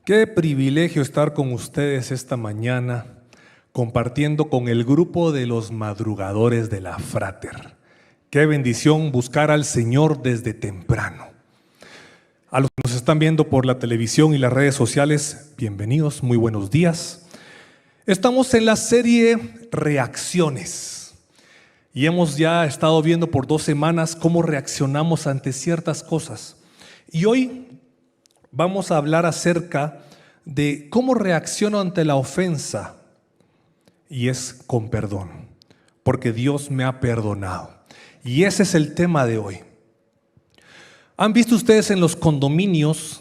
Qué privilegio estar con ustedes esta mañana compartiendo con el grupo de los madrugadores de la Frater. Qué bendición buscar al Señor desde temprano. A los que nos están viendo por la televisión y las redes sociales, bienvenidos, muy buenos días. Estamos en la serie Reacciones y hemos ya estado viendo por 2 semanas cómo reaccionamos ante ciertas cosas. Y hoy vamos a hablar acerca de cómo reacciono ante la ofensa, y es con perdón, porque Dios me ha perdonado. Y ese es el tema de hoy. ¿Han visto ustedes en los condominios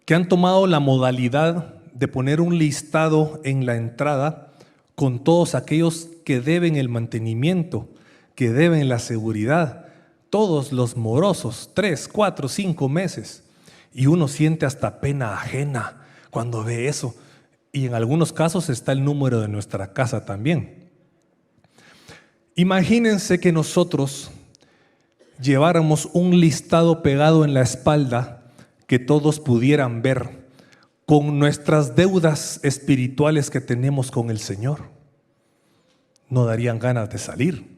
que han tomado la modalidad de poner un listado en la entrada con todos aquellos que deben el mantenimiento, que deben la seguridad, todos los morosos, 3, 4, 5 meses? Y uno siente hasta pena ajena cuando ve eso. Y en algunos casos está el número de nuestra casa también. Imagínense que nosotros lleváramos un listado pegado en la espalda que todos pudieran ver con nuestras deudas espirituales que tenemos con el Señor. No darían ganas de salir.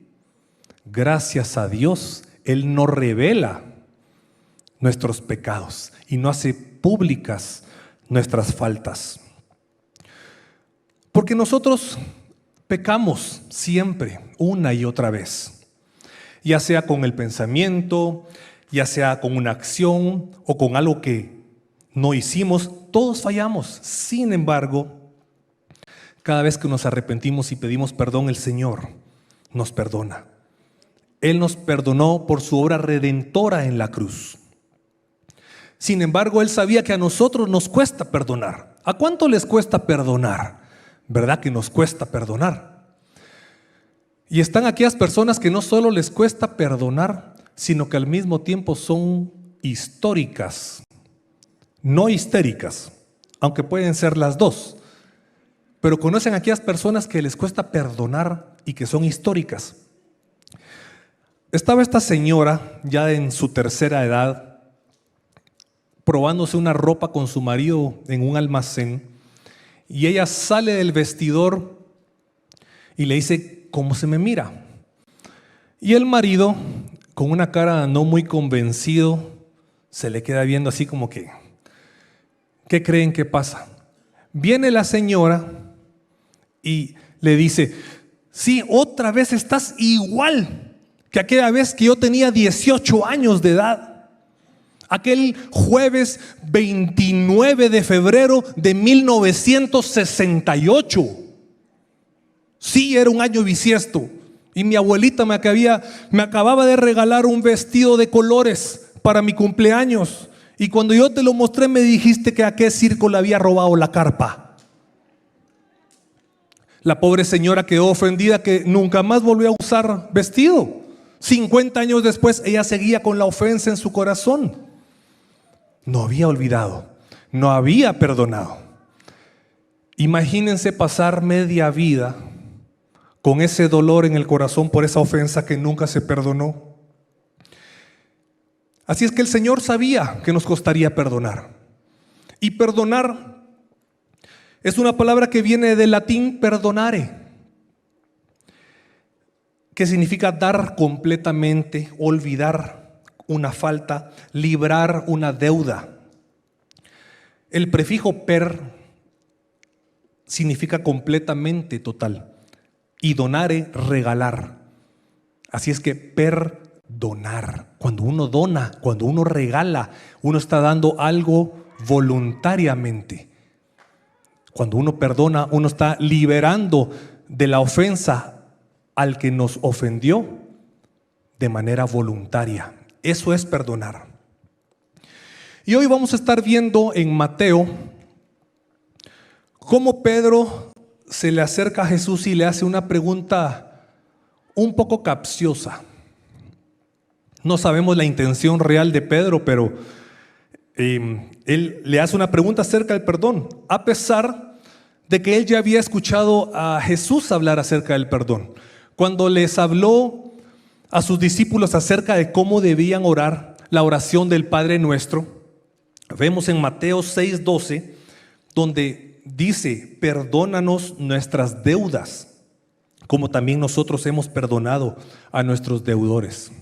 Gracias a Dios, Él nos revela nuestros pecados y no hace públicas nuestras faltas. Porque nosotros pecamos siempre, una y otra vez, ya sea con el pensamiento, ya sea con una acción o con algo que no hicimos. Todos fallamos. Sin embargo, cada vez que nos arrepentimos y pedimos perdón, el Señor nos perdona. Él nos perdonó por su obra redentora en la cruz. Sin embargo, Él sabía que a nosotros nos cuesta perdonar. ¿A cuánto les cuesta perdonar? ¿Verdad que nos cuesta perdonar? Y están aquellas personas que no solo les cuesta perdonar, sino que al mismo tiempo son históricas, no histéricas, aunque pueden ser las dos. Pero conocen a aquellas personas que les cuesta perdonar y que son históricas. Estaba esta señora ya en su tercera edad, probándose una ropa con su marido en un almacén, y ella sale del vestidor y le dice: ¿cómo se me mira? Y el marido, con una cara no muy convencido, se le queda viendo así como que, ¿qué creen que pasa? Viene la señora y le dice: sí, otra vez estás igual que aquella vez que yo tenía 18 años de edad. Aquel jueves 29 de febrero de 1968. Sí, era un año bisiesto. Y mi abuelita me acababa de regalar un vestido de colores para mi cumpleaños. Y cuando yo te lo mostré me dijiste que a qué circo le había robado la carpa. La pobre señora quedó ofendida que nunca más volvió a usar vestido. 50 años después ella seguía con la ofensa en su corazón. No había olvidado, no había perdonado. Imagínense pasar media vida con ese dolor en el corazón por esa ofensa que nunca se perdonó. Así es que el Señor sabía que nos costaría perdonar. Y perdonar es una palabra que viene del latín perdonare, que significa dar completamente, olvidar una falta, librar una deuda. El prefijo per significa completamente, total, y donare, regalar. Así es que perdonar, cuando uno dona, cuando uno regala, uno está dando algo voluntariamente. Cuando uno perdona, uno está liberando de la ofensa al que nos ofendió de manera voluntaria. Eso es perdonar. Y hoy vamos a estar viendo en Mateo cómo Pedro se le acerca a Jesús y le hace una pregunta un poco capciosa. No sabemos la intención real de Pedro, pero él le hace una pregunta acerca del perdón, a pesar de que él ya había escuchado a Jesús hablar acerca del perdón. Cuando les habló a sus discípulos acerca de cómo debían orar, la oración del Padre Nuestro, Vemos en Mateo 6:12, donde dice: perdónanos nuestras deudas, como también nosotros hemos perdonado a nuestros deudores.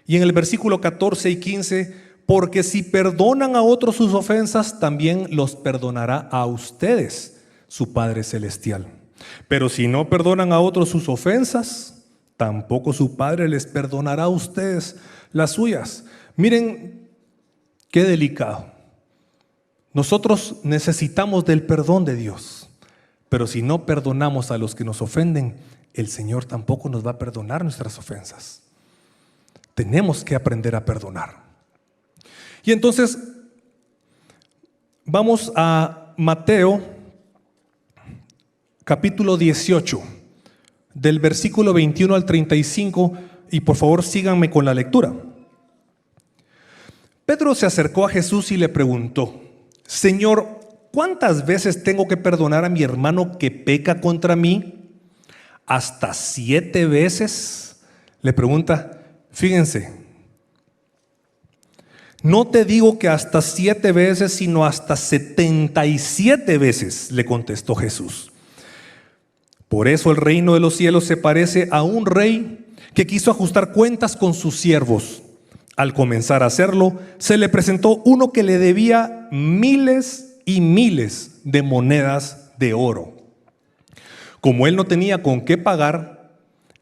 Y en el versículo 14 y 15, porque si perdonan a otros sus ofensas, también los perdonará a ustedes su Padre Celestial. Pero si no perdonan a otros sus ofensas, tampoco su Padre les perdonará a ustedes las suyas. Miren qué delicado. Nosotros necesitamos del perdón de Dios, pero si no perdonamos a los que nos ofenden, el Señor tampoco nos va a perdonar nuestras ofensas. Tenemos que aprender a perdonar. Y entonces vamos a Mateo capítulo 18, del versículo 21 al 35, y por favor síganme con la lectura. Pedro se acercó a Jesús y le preguntó: Señor, ¿cuántas veces tengo que perdonar a mi hermano que peca contra mí? ¿Hasta 7 veces? Le pregunta. Fíjense, no te digo que hasta 7 veces, sino hasta 77 veces, le contestó Jesús. Por eso el reino de los cielos se parece a un rey que quiso ajustar cuentas con sus siervos. Al comenzar a hacerlo, se le presentó uno que le debía miles y miles de monedas de oro. Como él no tenía con qué pagar,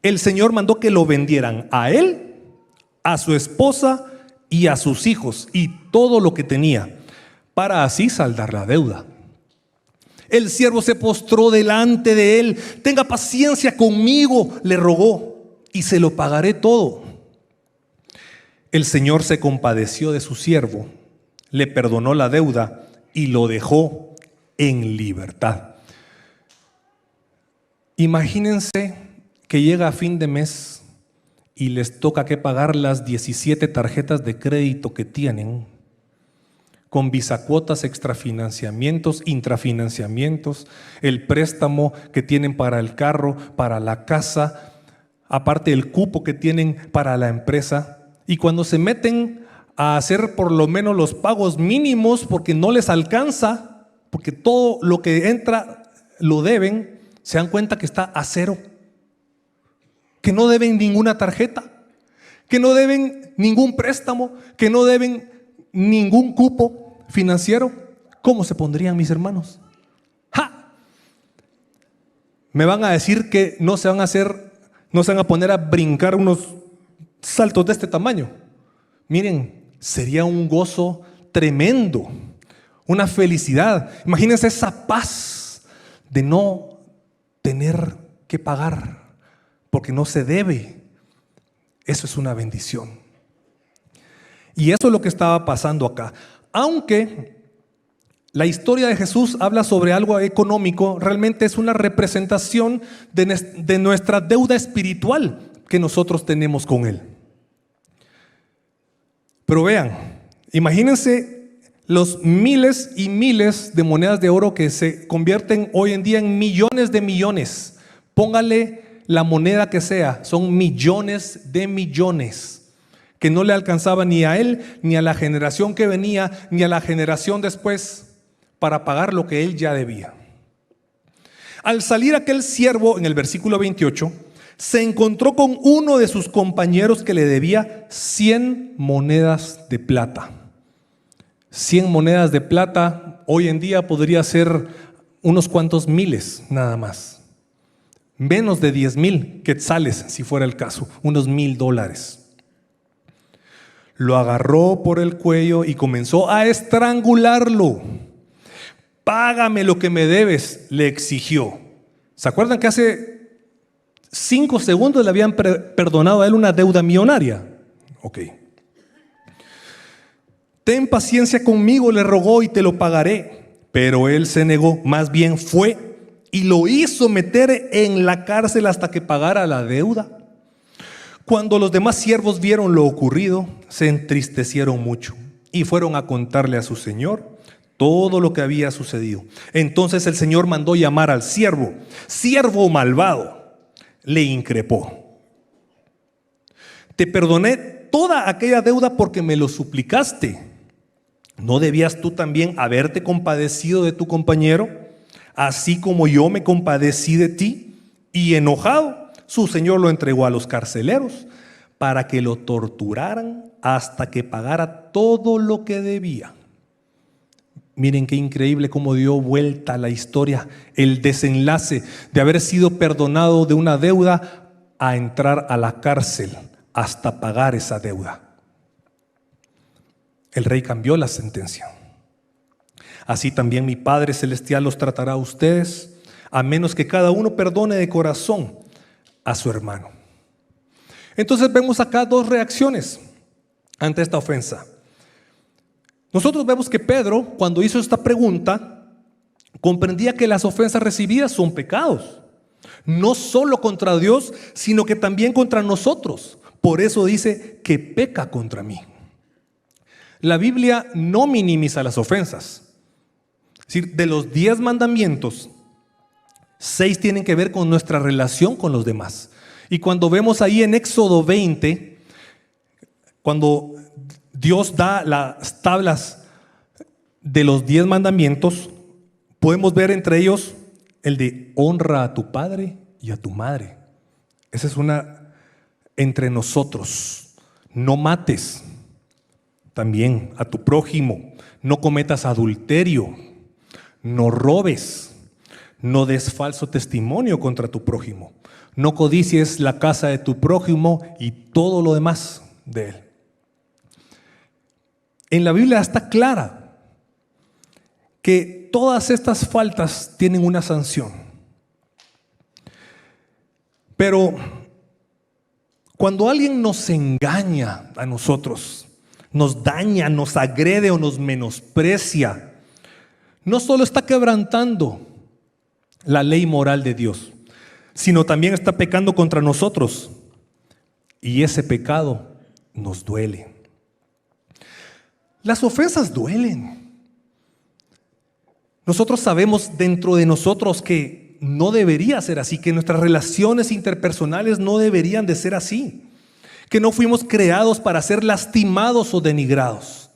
el Señor mandó que lo vendieran a él, a su esposa y a sus hijos y todo lo que tenía, para así saldar la deuda. El siervo se postró delante de él. Tenga paciencia conmigo, le rogó, y se lo pagaré todo. El Señor se compadeció de su siervo, le perdonó la deuda y lo dejó en libertad. Imagínense que llega a fin de mes y les toca que pagar las 17 tarjetas de crédito que tienen, con bisacuotas, extrafinanciamientos, intrafinanciamientos, el préstamo que tienen para el carro, para la casa, aparte el cupo que tienen para la empresa. Y cuando se meten a hacer por lo menos los pagos mínimos, porque no les alcanza, porque todo lo que entra lo deben, se dan cuenta que está a cero, que no deben ninguna tarjeta, que no deben ningún préstamo, que no deben ningún cupo financiero. ¿Cómo se pondrían, mis hermanos? ¡Ja! Me van a decir que no se van a poner a brincar unos saltos de este tamaño. Miren, sería un gozo tremendo, una felicidad. Imagínense esa paz de no tener que pagar porque no se debe. Eso es una bendición. Y eso es lo que estaba pasando acá. Aunque la historia de Jesús habla sobre algo económico, realmente es una representación de nuestra deuda espiritual que nosotros tenemos con Él. Pero vean, imagínense los miles y miles de monedas de oro que se convierten hoy en día en millones de millones. Póngale la moneda que sea, son millones de millones que no le alcanzaba ni a él, ni a la generación que venía, ni a la generación después para pagar lo que él ya debía. Al salir aquel siervo, en el versículo 28, se encontró con uno de sus compañeros que le debía 100 monedas de plata. 100 monedas de plata hoy en día podría ser unos cuantos miles nada más. Menos de 10,000 quetzales, si fuera el caso, unos $1,000. Lo agarró por el cuello y comenzó a estrangularlo. Págame lo que me debes, le exigió. ¿Se acuerdan que hace 5 segundos le habían perdonado a él una deuda millonaria? Ok. Ten paciencia conmigo, le rogó, y te lo pagaré. Pero él se negó, más bien fue y lo hizo meter en la cárcel hasta que pagara la deuda. Cuando los demás siervos vieron lo ocurrido, se entristecieron mucho y fueron a contarle a su señor todo lo que había sucedido. Entonces el Señor mandó llamar al siervo. Siervo malvado, le increpó. Te perdoné toda aquella deuda porque me lo suplicaste. ¿No debías tú también haberte compadecido de tu compañero, así como yo me compadecí de ti? Y enojado, su señor lo entregó a los carceleros para que lo torturaran hasta que pagara todo lo que debía. Miren qué increíble cómo dio vuelta la historia, el desenlace de haber sido perdonado de una deuda a entrar a la cárcel hasta pagar esa deuda. El rey cambió la sentencia. Así también mi Padre Celestial los tratará a ustedes, a menos que cada uno perdone de corazón a su hermano. Entonces vemos acá dos reacciones ante esta ofensa. Nosotros vemos que Pedro, cuando hizo esta pregunta, comprendía que las ofensas recibidas son pecados, no solo contra Dios, sino que también contra nosotros. Por eso dice que peca contra mí. La Biblia no minimiza las ofensas. Es decir, de los 10 mandamientos, 6 tienen que ver con nuestra relación con los demás. Y cuando vemos ahí en Éxodo 20, cuando Dios da las tablas de los 10 mandamientos, podemos ver entre ellos el de honra a tu padre y a tu madre. Esa es una entre nosotros. No mates. También a tu prójimo. No cometas adulterio. No robes. No des falso testimonio contra tu prójimo. No codicies la casa de tu prójimo y todo lo demás de él. En la Biblia está clara que todas estas faltas tienen una sanción. Pero cuando alguien nos engaña a nosotros, nos daña, nos agrede o nos menosprecia, no solo está quebrantando la ley moral de Dios, sino también está pecando contra nosotros. Y ese pecado nos duele. Las ofensas duelen. Nosotros sabemos dentro de nosotros que no debería ser así, que nuestras relaciones interpersonales no deberían de ser así, que no fuimos creados para ser lastimados o denigrados.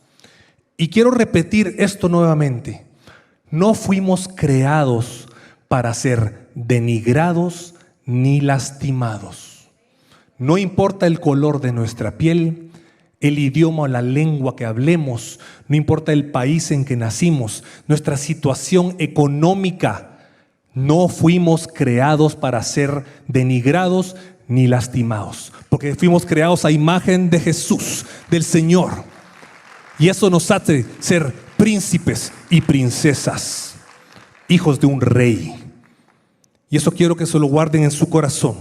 Y quiero repetir esto nuevamente: no fuimos creados para ser denigrados ni lastimados. No importa el color de nuestra piel, el idioma o la lengua que hablemos, no importa el país en que nacimos, nuestra situación económica, no fuimos creados para ser denigrados ni lastimados, porque fuimos creados a imagen de Jesús, del Señor, y eso nos hace ser príncipes y princesas, hijos de un rey. Y eso quiero que se lo guarden en su corazón,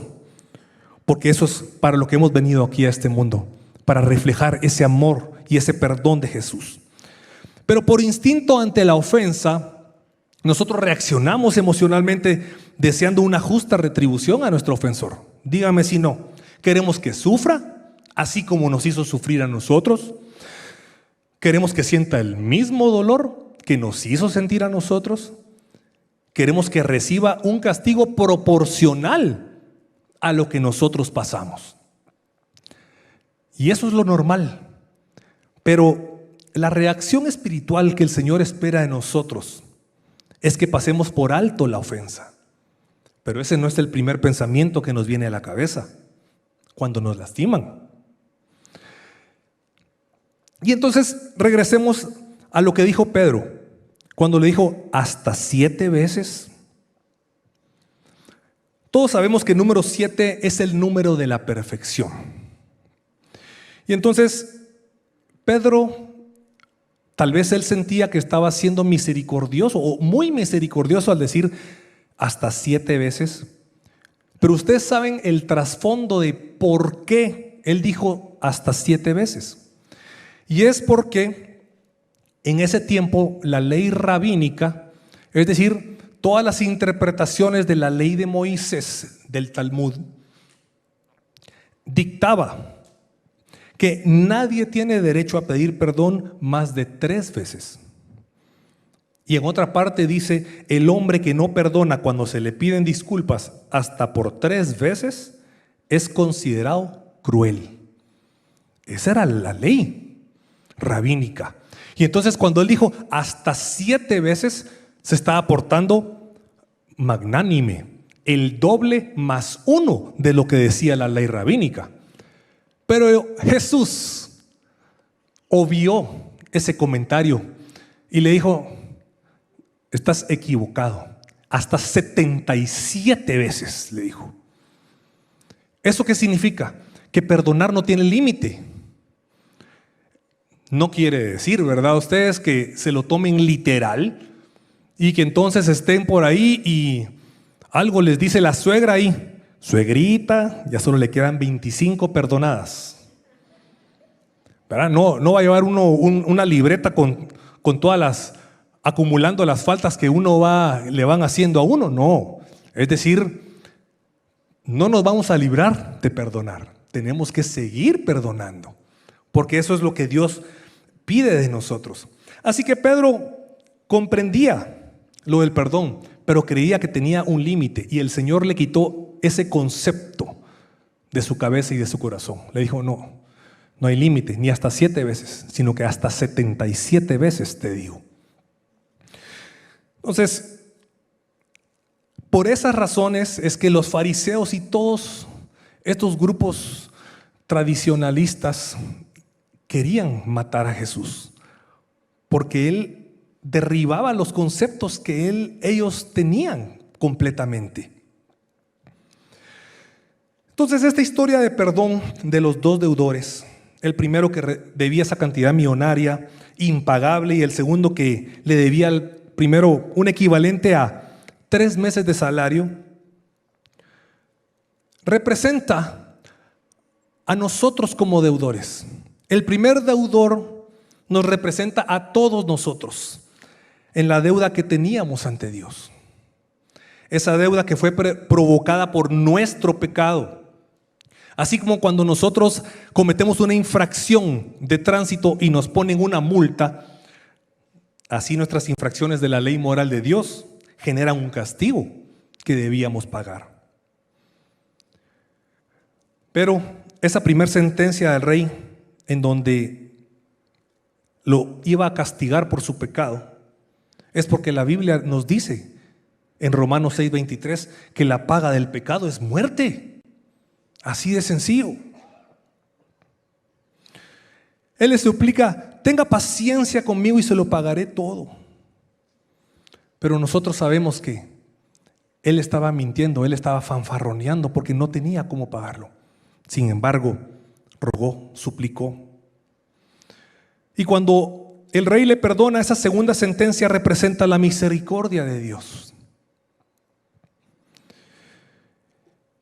porque eso es para lo que hemos venido aquí a este mundo, para reflejar ese amor y ese perdón de Jesús. Pero por instinto ante la ofensa, nosotros reaccionamos emocionalmente deseando una justa retribución a nuestro ofensor. Dígame si no. Queremos que sufra, así como nos hizo sufrir a nosotros. Queremos que sienta el mismo dolor que nos hizo sentir a nosotros. Queremos que reciba un castigo proporcional a lo que nosotros pasamos. Y eso es lo normal. Pero la reacción espiritual que el Señor espera de nosotros es que pasemos por alto la ofensa. Pero ese no es el primer pensamiento que nos viene a la cabeza cuando nos lastiman. Y entonces regresemos a lo que dijo Pedro cuando le dijo hasta 7 veces. Todos sabemos que el número 7 es el número de la perfección. Y entonces Pedro, tal vez él sentía que estaba siendo misericordioso o muy misericordioso al decir hasta 7 veces. Pero ustedes saben el trasfondo de por qué él dijo hasta 7 veces. Y es porque en ese tiempo la ley rabínica, es decir, todas las interpretaciones de la ley de Moisés, del Talmud, dictaba que nadie tiene derecho a pedir perdón más de 3 veces. Y en otra parte dice, el hombre que no perdona cuando se le piden disculpas hasta por 3 veces es considerado cruel. Esa era la ley rabínica. Y entonces cuando él dijo hasta 7 veces, se estaba portando magnánime, el doble más 1 de lo que decía la ley rabínica. Pero Jesús obvió ese comentario y le dijo: estás equivocado. Hasta 77 veces, le dijo. ¿Eso qué significa? Que perdonar no tiene límite. No quiere decir, ¿verdad? Ustedes que se lo tomen literal y que entonces estén por ahí y algo les dice la suegra ahí: suegrita, ya solo le quedan 25 perdonadas, ¿verdad? No va a llevar uno una libreta con todas las, acumulando las faltas que le van haciendo a uno. No, es decir, no nos vamos a librar de perdonar. Tenemos que seguir perdonando, porque eso es lo que Dios pide de nosotros. Así que Pedro comprendía lo del perdón, pero creía que tenía un límite, y el Señor le quitó ese concepto de su cabeza y de su corazón. Le dijo: no hay límite, ni hasta 7 veces, sino que hasta 77 veces te digo. Entonces, por esas razones es que los fariseos y todos estos grupos tradicionalistas querían matar a Jesús, porque él derribaba los conceptos que ellos tenían completamente. Entonces, esta historia de perdón de los 2 deudores, el primero que debía esa cantidad millonaria, impagable, y el segundo que le debía al primero un equivalente a 3 meses de salario, representa a nosotros como deudores. El primer deudor nos representa a todos nosotros en la deuda que teníamos ante Dios. Esa deuda que fue provocada por nuestro pecado. Así como cuando nosotros cometemos una infracción de tránsito y nos ponen una multa, así nuestras infracciones de la ley moral de Dios generan un castigo que debíamos pagar. Pero esa primera sentencia del rey, en donde lo iba a castigar por su pecado, es porque la Biblia nos dice en Romanos 6:23 que la paga del pecado es muerte. Así de sencillo. Él le suplica: tenga paciencia conmigo y se lo pagaré todo. Pero nosotros sabemos que él estaba mintiendo, él estaba fanfarroneando porque no tenía cómo pagarlo. Sin embargo, rogó, suplicó. Y cuando el rey le perdona, esa segunda sentencia representa la misericordia de Dios,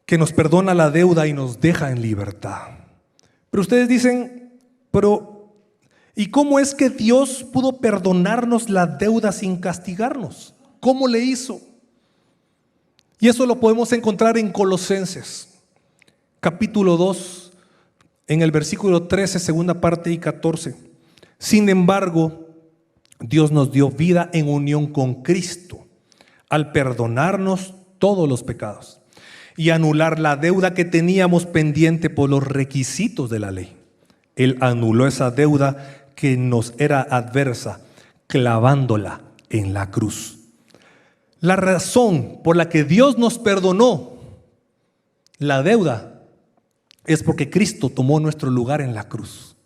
que nos perdona la deuda y nos deja en libertad. Pero ustedes dicen: ¿y cómo es que Dios pudo perdonarnos la deuda sin castigarnos? ¿Cómo le hizo? Y eso lo podemos encontrar en Colosenses, capítulo 2, en el versículo 13, segunda parte, y 14. Sin embargo, Dios nos dio vida en unión con Cristo, al perdonarnos todos los pecados y anular la deuda que teníamos pendiente por los requisitos de la ley. Él anuló esa deuda que nos era adversa, clavándola en la cruz. La razón por la que Dios nos perdonó la deuda es porque Cristo tomó nuestro lugar en la cruz.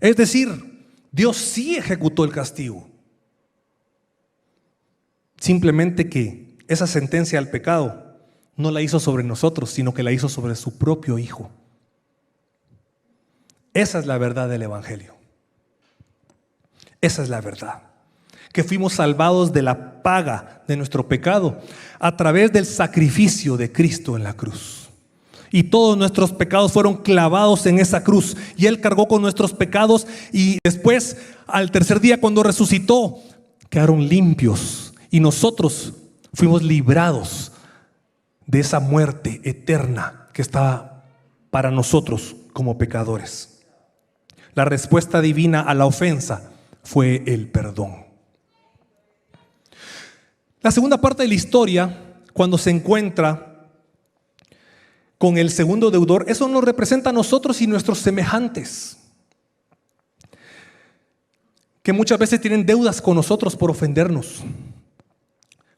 Es decir, Dios sí ejecutó el castigo. Simplemente que esa sentencia al pecado no la hizo sobre nosotros, sino que la hizo sobre su propio Hijo. Esa es la verdad del Evangelio. Esa es la verdad. Que fuimos salvados de la paga de nuestro pecado a través del sacrificio de Cristo en la cruz. Y todos nuestros pecados fueron clavados en esa cruz. Y Él cargó con nuestros pecados, y después, al tercer día, cuando resucitó, quedaron limpios. Y nosotros fuimos librados de esa muerte eterna que estaba para nosotros como pecadores. La respuesta divina a la ofensa fue el perdón. La segunda parte de la historia, cuando se encuentra con el segundo deudor, eso nos representa a nosotros y nuestros semejantes. que muchas veces tienen deudas con nosotros por ofendernos,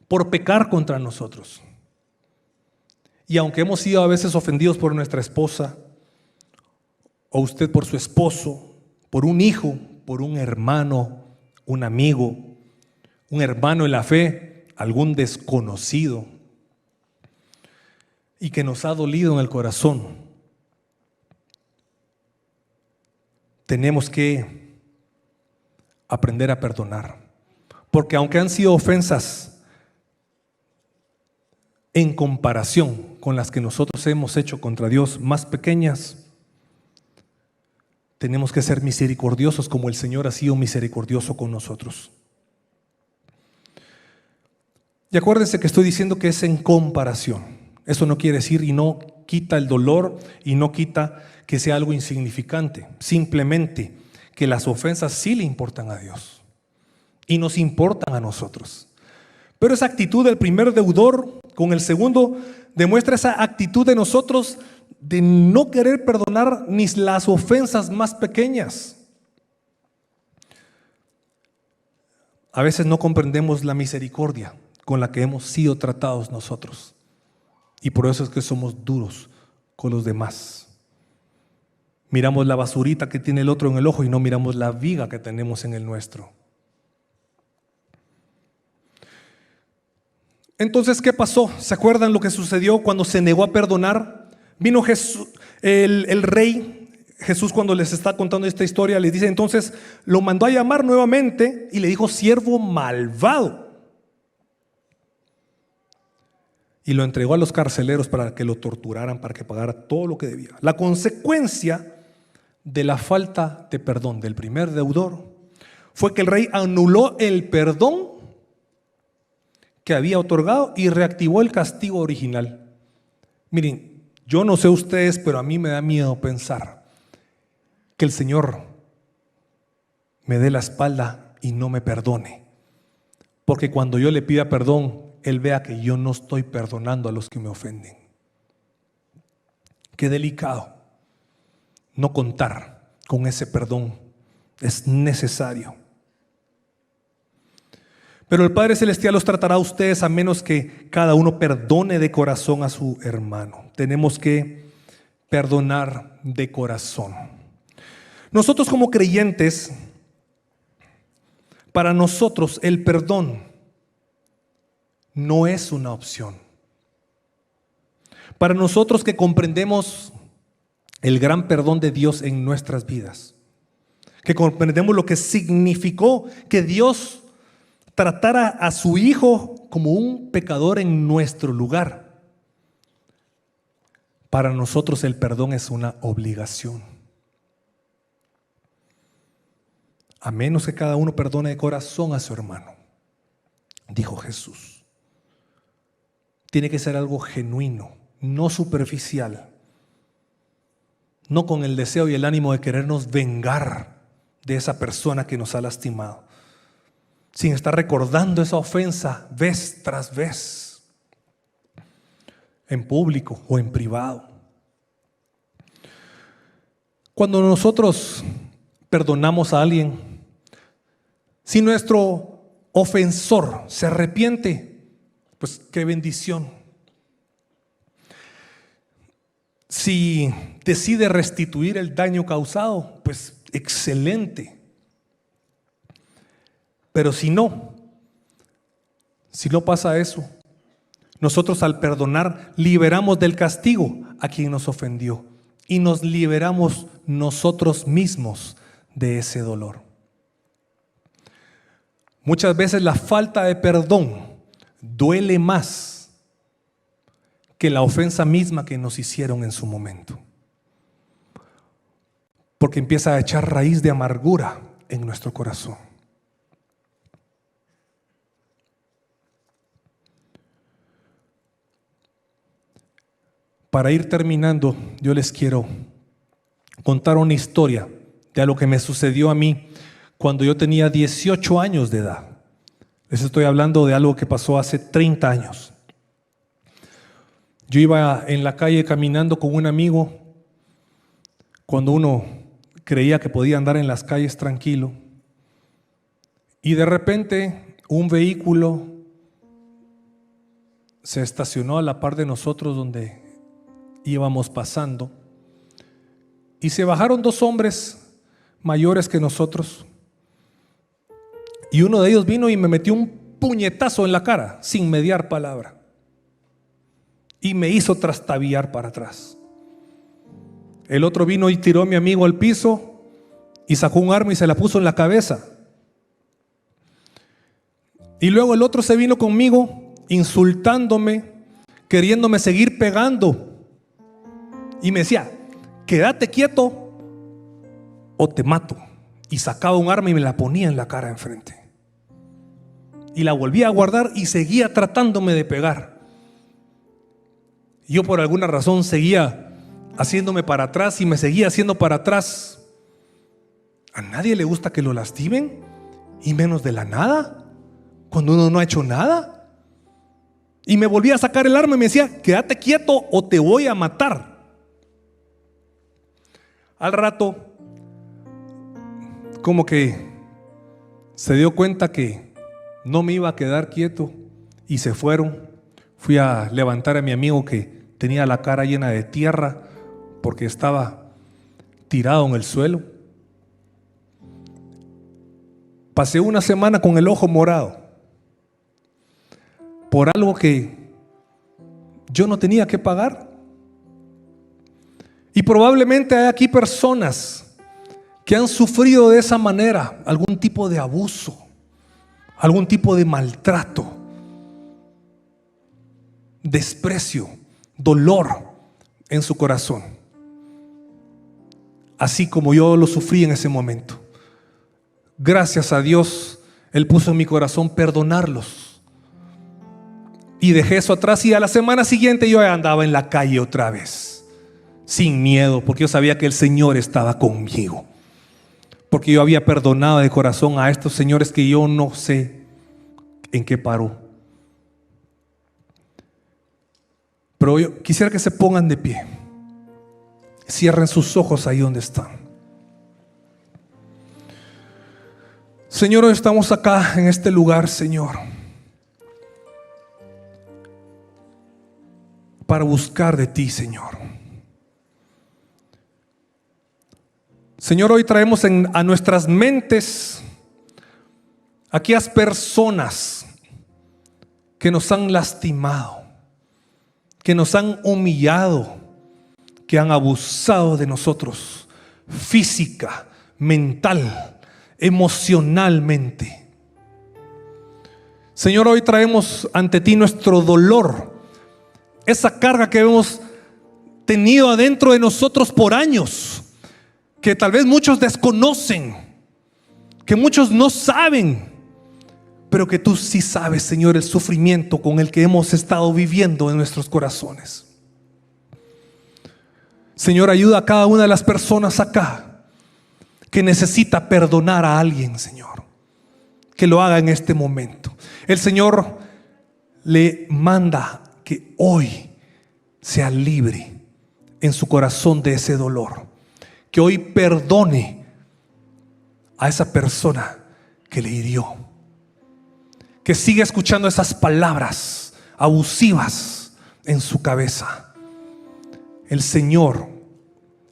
por pecar contra nosotros. Y aunque hemos sido a veces ofendidos por nuestra esposa, o usted por su esposo, por un hijo, por un hermano, un amigo, un hermano en la fe, algún desconocido, y que nos ha dolido en el corazón, tenemos que aprender a perdonar. Porque aunque han sido ofensas en comparación con las que nosotros hemos hecho contra Dios más pequeñas, tenemos que ser misericordiosos como el Señor ha sido misericordioso con nosotros. Y acuérdense que estoy diciendo que es en comparación. Eso no quiere decir y no quita el dolor y no quita que sea algo insignificante. Simplemente que las ofensas sí le importan a Dios y nos importan a nosotros. Pero esa actitud del primer deudor con el segundo demuestra esa actitud de nosotros de no querer perdonar ni las ofensas más pequeñas. A veces no comprendemos la misericordia con la que hemos sido tratados nosotros. Y por eso es que somos duros con los demás. Miramos la basurita que tiene el otro en el ojo y no miramos la viga que tenemos en el nuestro. Entonces, ¿qué pasó? ¿Se acuerdan lo que sucedió cuando se negó a perdonar? Vino Jesús, el rey Jesús, cuando les está contando esta historia, les dice, entonces lo mandó a llamar nuevamente y le dijo, siervo malvado. Y lo entregó a los carceleros para que lo torturaran, para que pagara todo lo que debía. La consecuencia de la falta de perdón del primer deudor fue que el rey anuló el perdón que había otorgado y reactivó el castigo original. Miren, yo no sé ustedes, pero a mí me da miedo pensar que el Señor me dé la espalda y no me perdone. Porque cuando yo le pida perdón, Él vea que yo no estoy perdonando a los que me ofenden. Qué delicado no contar con ese perdón. Es necesario. Pero el Padre Celestial los tratará a ustedes a menos que cada uno perdone de corazón a su hermano. Tenemos que perdonar de corazón. Nosotros como creyentes, para nosotros el perdón no es una opción. Para nosotros que comprendemos el gran perdón de Dios en nuestras vidas, que comprendemos lo que significó que Dios tratara a su Hijo como un pecador en nuestro lugar, para nosotros el perdón es una obligación. A menos que cada uno perdone de corazón a su hermano, dijo Jesús. Tiene que ser algo genuino, no superficial, no con el deseo y el ánimo de querernos vengar de esa persona que nos ha lastimado, sin estar recordando esa ofensa vez tras vez, en público o en privado. Cuando nosotros perdonamos a alguien, si nuestro ofensor se arrepiente, pues qué bendición. Si decide restituir el daño causado, pues excelente. Pero si no pasa eso, nosotros al perdonar liberamos del castigo a quien nos ofendió y nos liberamos nosotros mismos de ese dolor. Muchas veces la falta de perdón duele más que la ofensa misma que nos hicieron en su momento, porque empieza a echar raíz de amargura en nuestro corazón. Para ir terminando, yo les quiero contar una historia de algo que me sucedió a mí cuando yo tenía 18 años de edad. Les estoy hablando de algo que pasó hace 30 años. Yo iba en la calle caminando con un amigo cuando uno creía que podía andar en las calles tranquilo. Y de repente un vehículo se estacionó a la par de nosotros donde íbamos pasando, y se bajaron dos hombres mayores que nosotros, y uno de ellos vino y me metió un puñetazo en la cara sin mediar palabra y me hizo trastabillar para atrás. El otro vino y tiró a mi amigo al piso y sacó un arma y se la puso en la cabeza. Y luego el otro se vino conmigo insultándome, queriéndome seguir pegando, y me decía: quédate quieto o te mato. Y sacaba un arma y me la ponía en la cara enfrente, y la volvía a guardar y seguía tratándome de pegar. Yo por alguna razón seguía haciéndome para atrás y me seguía haciendo para atrás. A nadie le gusta que lo lastimen, y menos de la nada, cuando uno no ha hecho nada. Y me volvía a sacar el arma y me decía: quédate quieto o te voy a matar. Al rato, como que se dio cuenta que no me iba a quedar quieto y se fueron. Fui a levantar a mi amigo, que tenía la cara llena de tierra porque estaba tirado en el suelo. Pasé una semana con el ojo morado por algo que yo no tenía que pagar. Y probablemente hay aquí personas que han sufrido de esa manera algún tipo de abuso, algún tipo de maltrato, desprecio, dolor en su corazón, así como yo lo sufrí en ese momento. Gracias a Dios, Él puso en mi corazón perdonarlos, y dejé eso atrás. Y a la semana siguiente yo andaba en la calle otra vez, sin miedo, porque yo sabía que el Señor estaba conmigo, porque yo había perdonado de corazón a estos señores que yo no sé en qué paró. Pero yo quisiera que se pongan de pie, cierren sus ojos ahí donde están. Señor, hoy estamos acá en este lugar, Señor, para buscar de ti, Señor. Señor, hoy traemos a nuestras mentes aquellas personas que nos han lastimado, que nos han humillado, que han abusado de nosotros física, mental, emocionalmente. Señor, hoy traemos ante ti nuestro dolor, esa carga que hemos tenido adentro de nosotros por años, que tal vez muchos desconocen, que muchos no saben, pero que tú sí sabes, Señor, el sufrimiento con el que hemos estado viviendo en nuestros corazones. Señor, ayuda a cada una de las personas acá que necesita perdonar a alguien, Señor, que lo haga en este momento. El Señor le manda que hoy sea libre en su corazón de ese dolor, que hoy perdone a esa persona que le hirió, que siga escuchando esas palabras abusivas en su cabeza. El Señor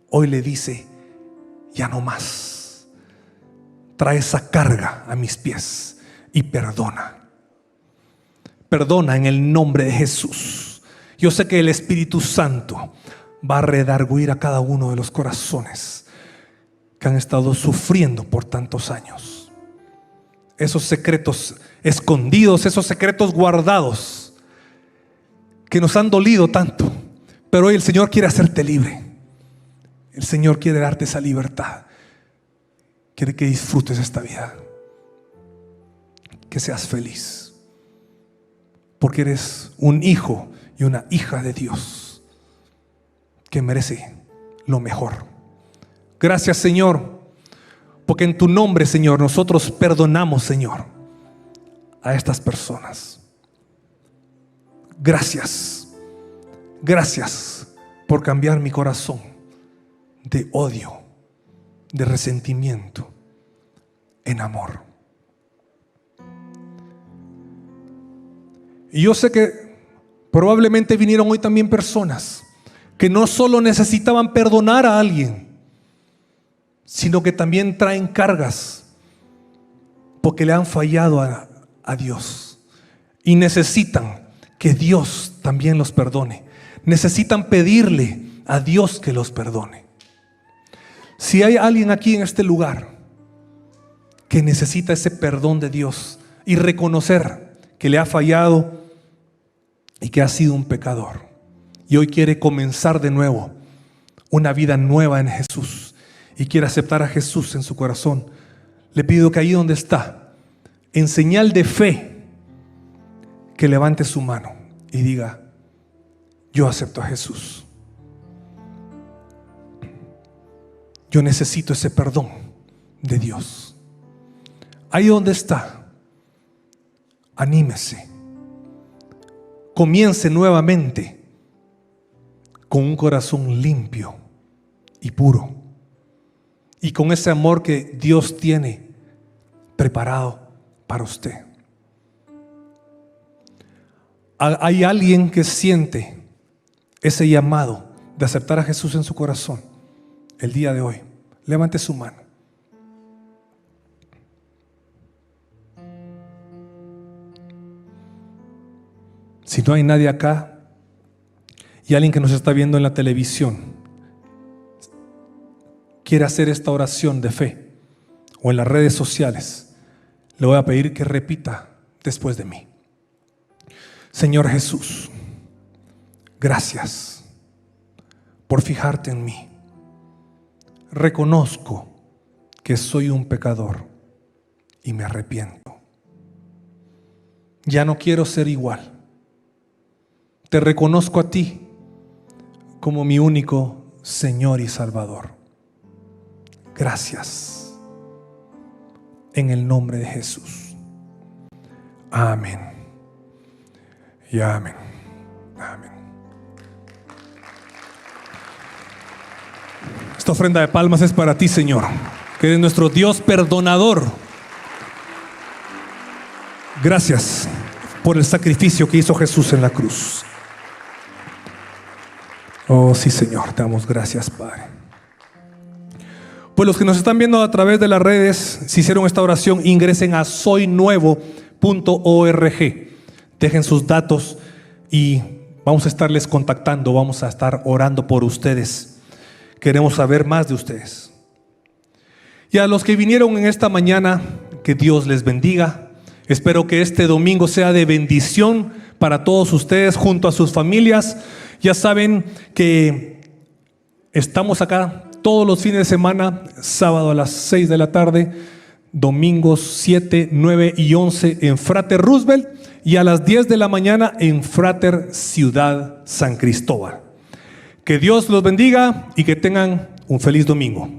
hoy le dice: ya no más. Trae esa carga a mis pies y perdona. Perdona en el nombre de Jesús. Yo sé que el Espíritu Santo va a redarguir a cada uno de los corazones que han estado sufriendo por tantos años. Esos secretos escondidos, esos secretos guardados que nos han dolido tanto. Pero hoy el Señor quiere hacerte libre. El Señor quiere darte esa libertad. Quiere que disfrutes esta vida, que seas feliz, porque eres un hijo y una hija de Dios que merece lo mejor. Gracias, Señor, porque en tu nombre, Señor, nosotros perdonamos, Señor, a estas personas. Gracias, gracias por cambiar mi corazón de odio, de resentimiento, en amor. Y yo sé que probablemente vinieron hoy también personas que no solo necesitaban perdonar a alguien, sino que también traen cargas porque le han fallado a Dios y necesitan que Dios también los perdone. Necesitan pedirle a Dios que los perdone. Si hay alguien aquí en este lugar que necesita ese perdón de Dios y reconocer que le ha fallado y que ha sido un pecador, y hoy quiere comenzar de nuevo una vida nueva en Jesús y quiere aceptar a Jesús en su corazón, le pido que ahí donde está, en señal de fe, que levante su mano y diga: yo acepto a Jesús. Yo necesito ese perdón de Dios. Ahí donde está, anímese. Comience nuevamente con un corazón limpio y puro, y con ese amor que Dios tiene preparado para usted. Hay alguien que siente ese llamado de aceptar a Jesús en su corazón el día de hoy. Levante su mano. Si no hay nadie acá y alguien que nos está viendo en la televisión quiere hacer esta oración de fe o en las redes sociales, le voy a pedir que repita después de mí: Señor Jesús, gracias por fijarte en mí. Reconozco que soy un pecador y me arrepiento. Ya no quiero ser igual. Te reconozco a ti como mi único Señor y Salvador. Gracias. En el nombre de Jesús. Amén. Y amén. Amén. Esta ofrenda de palmas es para ti, Señor, que eres nuestro Dios perdonador. Gracias por el sacrificio que hizo Jesús en la cruz. Oh, sí, Señor, te damos gracias, Padre. Pues los que nos están viendo a través de las redes, si hicieron esta oración, ingresen a soynuevo.org. Dejen sus datos y vamos a estarles contactando, vamos a estar orando por ustedes. Queremos saber más de ustedes. Y a los que vinieron en esta mañana, que Dios les bendiga. Espero que este domingo sea de bendición para todos ustedes junto a sus familias. Ya saben que estamos acá todos los fines de semana, sábado a las 6 de la tarde, domingos 7, 9 y 11 en Frater Roosevelt y a las 10 de la mañana en Frater Ciudad San Cristóbal. Que Dios los bendiga y que tengan un feliz domingo.